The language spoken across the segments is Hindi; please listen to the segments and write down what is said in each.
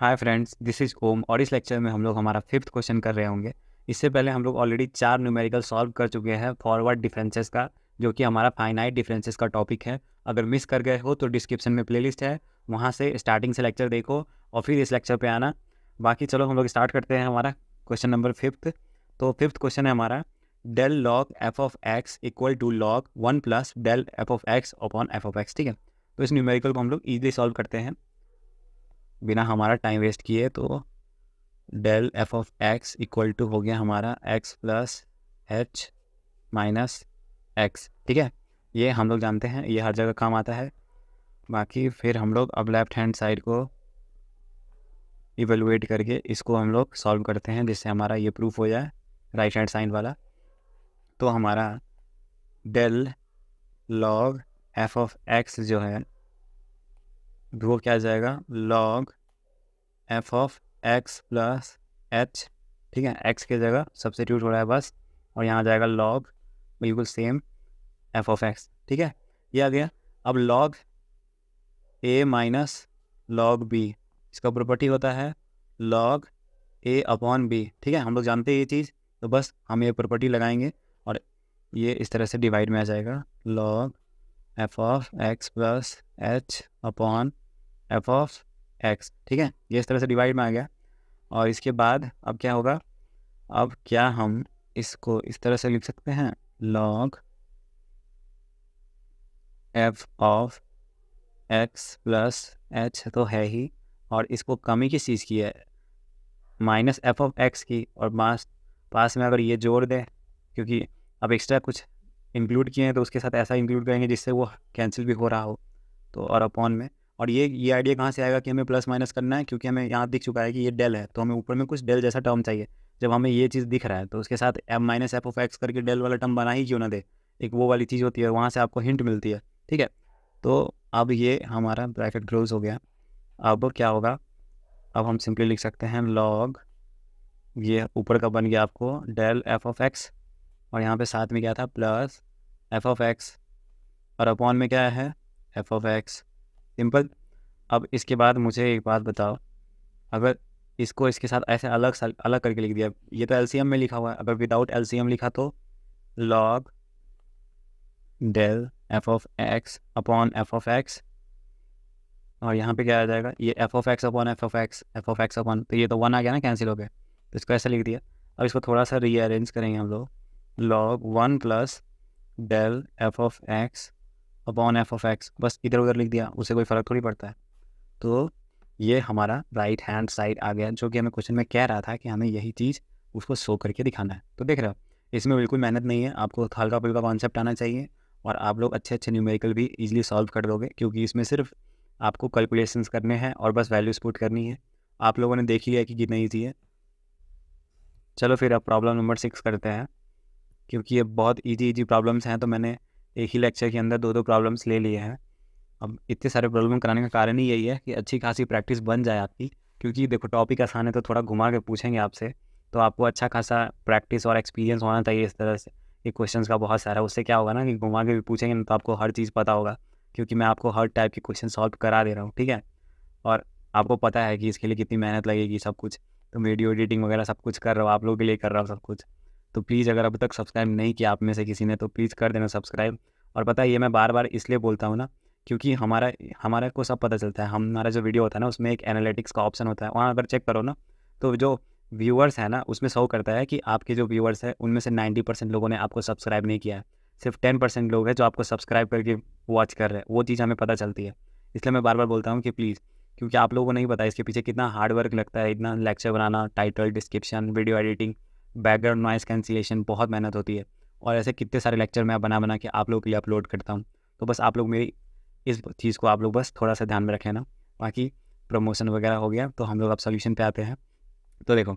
हाय फ्रेंड्स, दिस इज ओम और इस लेक्चर में हम लोग हमारा 5th क्वेश्चन कर रहे होंगे। इससे पहले हम लोग ऑलरेडी 4 न्यूमेरिकल सॉल्व कर चुके हैं फॉरवर्ड डिफरेंसेस का, जो कि हमारा फाइनाइट डिफरेंसेस का टॉपिक है। अगर मिस कर गए हो तो डिस्क्रिप्शन में प्लेलिस्ट है, वहाँ से स्टार्टिंग से लेक्चर देखो और फिर इस लेक्चर पे आना। बाकी चलो हम लोग स्टार्ट करते हैं हमारा क्वेश्चन नंबर 5th। तो 5th क्वेश्चन है हमारा, del log f of x equal to log 1 plus del f of x upon f of x. ठीक है, तो इस न्यूमेरिकल को हम लोग ईजिली सॉल्व करते हैं बिना हमारा टाइम वेस्ट किए। तो del f of x equal to हो गया हमारा x plus h minus x. ठीक है, ये हम लोग जानते हैं, ये हर जगह काम आता है। बाकी फिर हम लोग अब लेफ्ट हैंड साइड को इवेलुएट करके इसको हम लोग सॉल्व करते हैं, जिससे हमारा ये प्रूफ हो जाए राइट हैंड साइड वाला। तो हमारा del log f of x जो है वो क्या आ जाएगा, log f of x plus h. ठीक है, एक्स की जगह सब्स्टिट्यूट हो रहा है बस, और यहाँ आ जाएगा लॉग बिल्कुल सेम एफ ऑफ एक्स। ठीक है, ये आ गया। अब लॉग ए माइनस लॉग बी, इसका प्रॉपर्टी होता है लॉग ए अपॉन बी। ठीक है, हम लोग जानते हैं ये चीज़, तो बस हम ये प्रॉपर्टी लगाएंगे और ये इस तरह से डिवाइड में आ जाएगा, log f of x plus H upon f of x. ठीक है, ये इस तरह से डिवाइड में आ गया। और इसके बाद अब क्या होगा, अब क्या हम इसको इस तरह से लिख सकते हैं, log f of x plus H तो है ही, और इसको कमी किस चीज़ की है, माइनस एफ ऑफ एक्स की। और पास में अगर ये जोड़ दें, क्योंकि अब एक्स्ट्रा कुछ इंक्लूड किए हैं तो उसके साथ ऐसा इंक्लूड करेंगे जिससे वो कैंसिल भी हो रहा हो, तो और अपॉन में। और ये आइडिया कहाँ से आएगा कि हमें प्लस माइनस करना है, क्योंकि हमें यहाँ दिख चुका है कि ये डेल है, तो हमें ऊपर में कुछ डेल जैसा टर्म चाहिए। जब हमें ये चीज़ दिख रहा है तो उसके साथ m minus f of x करके डेल वाला टर्म बना ही क्यों ना दे, एक वो वाली चीज़ होती है, वहाँ से आपको हिंट मिलती है। ठीक है, तो अब ये हमारा ब्रैकेट क्लोज हो गया। अब क्या होगा, अब हम सिंपली लिख सकते हैं लॉग, ये ऊपर का बन गया आपको डेल एफ ऑफ एक्स, और यहाँ पे साथ में क्या था, प्लस एफ ऑफ एक्स, और अपॉन में क्या है, एफ ऑफ एक्स। सिंपल। अब इसके बाद मुझे एक बात बताओ, अगर इसको इसके साथ ऐसे अलग अलग करके लिख दिया, ये तो एलसीएम में लिखा हुआ है, अगर विदाउट एलसीएम लिखा तो log del f of x upon f of x, और यहाँ पे क्या आ जाएगा, ये f of x upon f of x upon, तो ये तो 1 आ गया ना, कैंसिल हो गया, तो इसको ऐसे लिख दिया। अब इसको थोड़ा सा रीअरेंज करेंगे हम लोग, log 1 plus del f of x upon f of x, बस इधर उधर लिख दिया, उससे कोई फ़र्क थोड़ी पड़ता है। तो ये हमारा राइट हैंड साइड आ गया, जो कि हमें क्वेश्चन में कह रहा था कि हमें यही चीज़ उसको शो करके दिखाना है। तो देख रहे हो, इसमें बिल्कुल मेहनत नहीं है, आपको हल्का फुल्का कॉन्सेप्ट आना चाहिए और आप लोग अच्छे अच्छे न्यूमेरिकल भी इजीली सॉल्व कर दोगे, क्योंकि इसमें सिर्फ आपको कैलकुलेशंस करने हैं और बस वैल्यूज पुट करनी है। आप लोगों ने देख लिया कि कितना ईजी है। चलो फिर अब प्रॉब्लम नंबर 6 करते हैं, क्योंकि ये बहुत इजी प्रॉब्लम्स हैं, तो मैंने एक ही लेक्चर के अंदर 2 प्रॉब्लम्स ले लिए हैं। अब इतने सारे प्रॉब्लम कराने का कारण ही यही है कि अच्छी खासी प्रैक्टिस बन जाए आपकी, क्योंकि देखो टॉपिक आसान है तो थोड़ा घुमा के पूछेंगे आपसे, तो आपको अच्छा खासा प्रैक्टिस और एक्सपीरियंस होना चाहिए इस तरह से। ये क्वेश्चंस का बहुत सारा, उससे क्या होगा ना कि घुमा के भी पूछेंगे ना तो आपको हर चीज़ पता होगा, क्योंकि मैं आपको हर टाइप के क्वेश्चन सॉल्व करा दे रहा हूँ। ठीक है, और आपको पता है कि इसके लिए कितनी मेहनत लगेगी, सब कुछ। तो वीडियो एडिटिंग वगैरह सब कुछ कर रहा हूँ, आप लोगों के लिए कर रहा हूँ सब कुछ। तो प्लीज़ अगर अभी तक सब्सक्राइब नहीं किया आप में से किसी ने, तो प्लीज़ कर देना सब्सक्राइब। और पता है, ये मैं बार बार इसलिए बोलता हूँ ना, क्योंकि हमारा हमारा को सब पता चलता है। हमारा जो वीडियो होता है ना, उसमें एक एनालिटिक्स का ऑप्शन होता है, वहाँ अगर चेक करो ना, तो जो व्यूअर्स है ना, उसमें शो करता है कि आपके जो व्यूअर्स है उनमें से 90% लोगों ने आपको सब्सक्राइब नहीं किया है, सिर्फ 10% लोग हैं जो आपको सब्सक्राइब करके वॉच कर रहे हैं। वो चीज़ हमें पता चलती है, इसलिए मैं बार बार बोलता हूँ कि प्लीज़, क्योंकि आप लोगों को नहीं पता इसके पीछे कितना हार्ड वर्क लगता है, इतना लेक्चर बनाना, title, description, video editing, background noise cancellation, बहुत मेहनत होती है। और ऐसे कितने सारे लेक्चर मैं बना बना के आप लोगों के लिए अपलोड करता हूँ। तो बस आप लोग मेरी इस चीज़ को आप लोग बस थोड़ा सा ध्यान में रखें ना। बाकी प्रमोशन वगैरह हो गया, तो हम लोग अब सोल्यूशन पे आते हैं। तो देखो,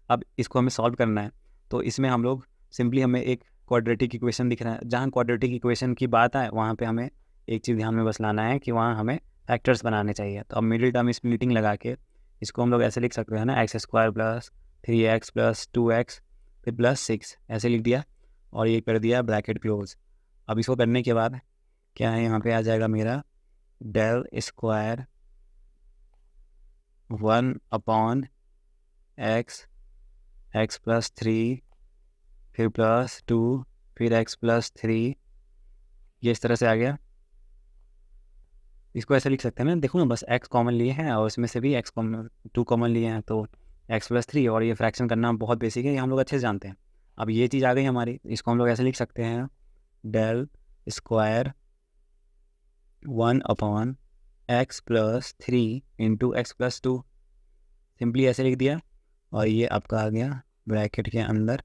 अब इसको हमें सॉल्व करना है, तो इसमें हम लोग सिंपली, हमें एक क्वाड्रेटिक इक्वेशन दिख रहा है, जहाँ क्वाड्रेटिक इक्वेशन की बात आए वहाँ पे हमें एक चीज़ ध्यान में बस लाना है कि वहाँ हमें फैक्टर्स बनाने चाहिए। तो अब मिडिल टर्म स्प्लिटिंग लगा के इसको हम लोग ऐसे लिख सकते हैं ना, x square plus 3x plus 2x फिर प्लस 6, ऐसे लिख दिया और ये कर दिया ब्रैकेट क्लोज। अब इसको करने के बाद क्या है, यहाँ पे आ जाएगा मेरा डेल स्क्वायर 1/x x+3 फिर +2 फिर x+3, ये इस तरह से आ गया। इसको ऐसे लिख सकते हैं ना, देखो ना, बस x कॉमन लिए हैं और इसमें से भी x2 कॉमन लिए हैं, तो x+3। और ये फ्रैक्शन करना बहुत बेसिक है, ये हम लोग अच्छे से जानते हैं। अब ये चीज़ आ गई हमारी, इसको हम लोग ऐसे लिख सकते हैं, del square 1/x+3 into x+2, simply ऐसे लिख दिया। और ये आपका आ गया ब्रैकेट के अंदर।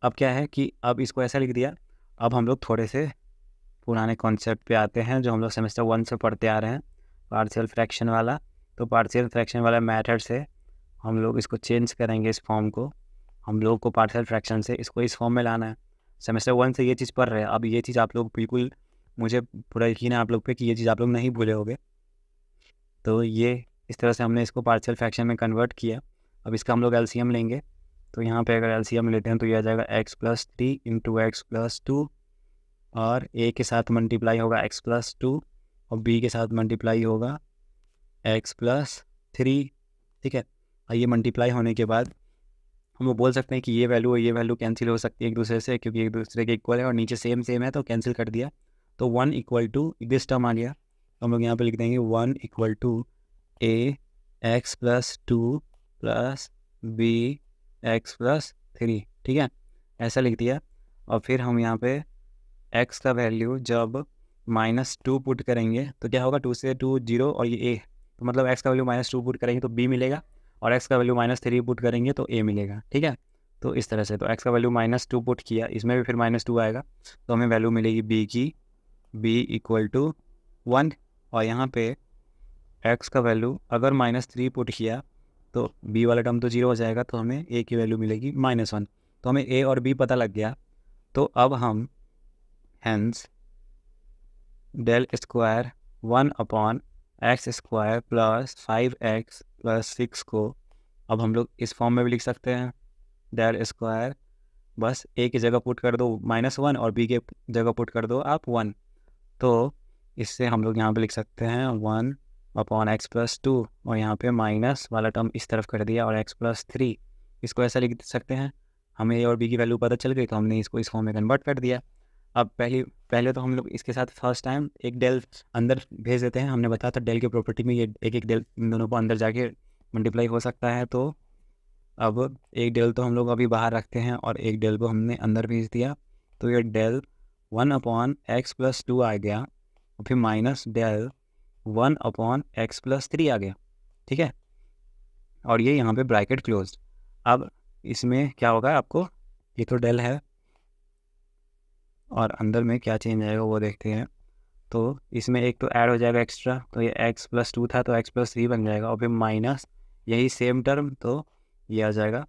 अब क्या है कि अब इसको ऐसा लिख दिया। अब हम लोग थोड़े से पुराने कॉन्सेप्ट पे आते हैं जो हम लोग सेमेस्टर 1 से पढ़ते आ रहे हैं, पार्शियल फ्रैक्शन वाला। तो पार्शियल फ्रैक्शन वाला मेथड से हम लोग इसको चेंज करेंगे, इस फॉर्म को। हम लोग को पार्शियल फ्रैक्शन से इसको इस फॉर्म में लाना है। सेमेस्टर 1 से ये चीज़ पढ़ रहे हैं। अब ये चीज़ आप लोग बिल्कुल, मुझे पूरा यकीन है आप लोग पे कि ये चीज़ आप लोग नहीं भूले होगे। तो ये इस तरह से हमने इसको पार्शियल फ्रैक्शन में कन्वर्ट किया। अब इसका हम लोग एलसीएम लेंगे। तो यहाँ पे अगर एलसीएम लेते हैं तो ये आ जाएगा x+3 इंटू x+2, और a के साथ मल्टीप्लाई होगा x+2 और b के साथ मल्टीप्लाई होगा x+3, ठीक है। और ये मल्टीप्लाई होने के बाद हम लोग बोल सकते हैं कि ये वैल्यू और ये वैल्यू कैंसिल हो सकती है एक दूसरे से, क्योंकि एक दूसरे के इक्वल है और नीचे सेम है, तो कैंसिल कर दिया। तो 1 = दिस टर्म आ गया। तो हम लोग यहाँ पे लिख देंगे 1 = a x+2 + b x+3, ठीक है, ऐसा लिख दिया। और फिर हम यहाँ पे x का वैल्यू जब -2 पुट करेंगे तो क्या होगा, 2 से 2 0 और ये a, तो मतलब x का वैल्यू -2 पुट करेंगे तो b मिलेगा, और x का वैल्यू -3 पुट करेंगे तो a मिलेगा, ठीक है। तो इस तरह से, तो x का वैल्यू -2 पुट किया, इसमें भी फिर -2 आएगा, तो हमें वैल्यू मिलेगी b की, b = 1। और यहाँ पे x का वैल्यू अगर -3 पुट किया तो b वाला टर्म तो 0 हो जाएगा, तो हमें a की वैल्यू मिलेगी -1। तो हमें a और b पता लग गया। तो अब हम hence del square 1/x² + 5x + 6 को अब हम लोग इस फॉर्म में भी लिख सकते हैं। del स्क्वायर बस a की जगह पुट कर दो -1 और b के जगह पुट कर दो आप 1। तो इससे हम लोग यहाँ पे लिख सकते हैं 1/x+2 और यहाँ पे माइनस वाला टर्म इस तरफ कर दिया, और x+3 इसको ऐसा लिख सकते हैं। हमें a और b की वैल्यू पता चल गई, तो हमने इसको इस फॉर्म में कन्वर्ट कर दिया। अब पहले तो हम लोग इसके साथ फर्स्ट टाइम एक डेल अंदर भेज देते हैं। हमने बताया था डेल की प्रॉपर्टी में ये एक डेल इन दोनों को अंदर जाके मल्टीप्लाई हो सकता है। तो अब एक डेल तो हम लोग अभी बाहर रखते हैं और एक डेल को हमने अंदर भेज दिया। तो ये डेल 1/x+2 आ गया, और फिर माइनस डेल 1/x+3 आ गया, ठीक है। और ये यहाँ पे ब्रैकेट क्लोज। अब इसमें क्या होगा आपको, ये तो डेल है और अंदर में क्या चेंज आएगा वो देखते हैं। तो इसमें एक तो ऐड हो जाएगा एक्स्ट्रा, तो ये x+2 था तो x+3 बन जाएगा, और फिर माइनस यही सेम टर्म, तो ये आ जाएगा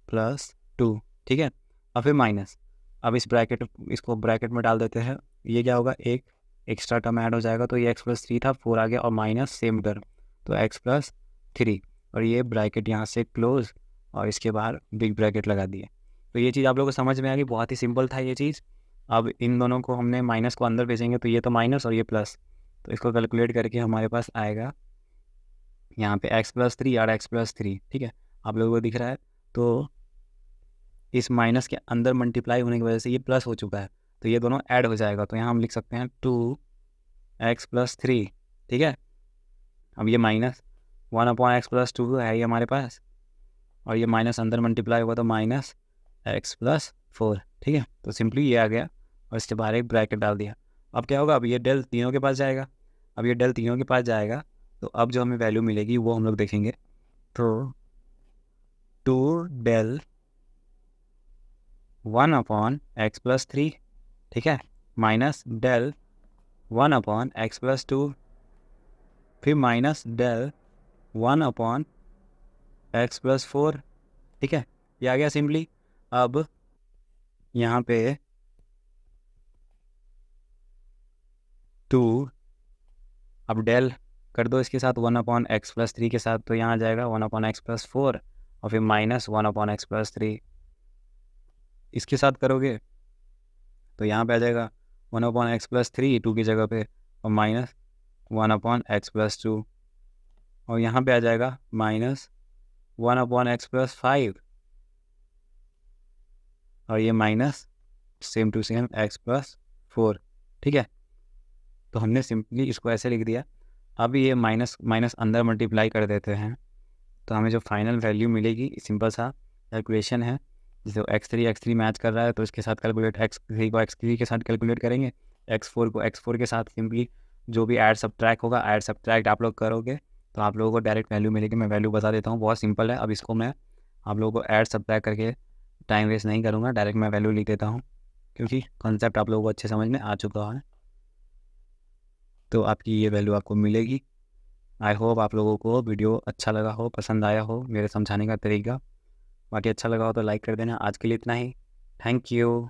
+2, ठीक है। और फिर माइनस, अब इसको ब्रैकेट में डाल देते हैं। ये क्या होगा, एक एक्स्ट्रा टर्म ऐड हो जाएगा, तो ये x+3 था, 4 आ गया, और माइनस सेम टर्म तो x+3, और ये ब्रैकेट यहाँ से क्लोज, और इसके बाहर बिग ब्रैकेट लगा दिए। तो ये चीज़ आप लोगों को समझ में आ गई, बहुत ही सिंपल था ये चीज़। अब इन दोनों को हमने माइनस को अंदर भेजेंगे, तो ये तो माइनस और ये प्लस, तो इसको कैलकुलेट करके हमारे पास आएगा यहाँ पे x+3 और x+3, ठीक है, आप लोगों को दिख रहा है। तो इस माइनस के अंदर मल्टीप्लाई होने की वजह से ये प्लस हो चुका है, तो ये दोनों ऐड हो जाएगा, तो यहाँ हम लिख सकते हैं 2x+3, ठीक है। अब ये माइनस 1/x+2 है ये हमारे पास, और ये माइनस अंदर मल्टीप्लाई होगा तो -x+4, ठीक है। तो सिंपली ये आ गया, और इसके बाहर एक ब्रैकेट डाल दिया। अब क्या होगा, अब ये डेल तीनों के पास जाएगा। अब ये डेल तीनों के पास जाएगा, तो अब जो हमें वैल्यू मिलेगी वो हम लोग देखेंगे। तो 2 del 1/x+3, ठीक है, माइनस डेल 1/x+2, फिर माइनस डेल 1/x+4, ठीक है, ये आ गया सिंपली। अब यहाँ पे 2, अब डेल कर दो इसके साथ 1/x+3 के साथ, तो यहाँ आ जाएगा 1/x+4 और फिर माइनस 1/x+3। इसके साथ करोगे तो यहाँ पे आ जाएगा 1/x+3 2 की जगह पे, और माइनस 1/x+2। और यहाँ पे आ जाएगा -1/x+5 और ये minus same to same x+4। ठीक है, तो हमने सिंपली इसको ऐसे लिख दिया। अब ये माइनस माइनस अंदर मल्टीप्लाई कर देते हैं, तो हमें जो फाइनल वैल्यू मिलेगी सिंपल सा कैलकुलेशन है। जैसे x3 मैच कर रहा है तो इसके साथ कैलकुलेट, x3 को x3 के साथ कैलकुलेट करेंगे, x4 को x4 के साथ। सिंपली जो भी ऐड सब्ट्रैक्ट होगा, ऐड सब्ट्रैक्ट आप लोग करोगे तो आप लोगों को डायरेक्ट वैल्यू मिलेगी। मैं वैल्यू बता देता हूँ, बहुत सिंपल है। अब इसको मैं आप लोगों को ऐड सब्ट्रैक्ट करके टाइम वेस्ट नहीं करूँगा, डायरेक्ट मैं वैल्यू लिख देता हूँ क्योंकि कॉन्सेप्ट आप लोगों को अच्छे समझ में आ चुका है। तो आपकी ये वैल्यू आपको मिलेगी। आई होप आप लोगों को वीडियो अच्छा लगा हो, पसंद आया हो मेरे समझाने का तरीका। बाकी अच्छा लगा हो तो लाइक कर देना। आज के लिए इतना ही। Thank you.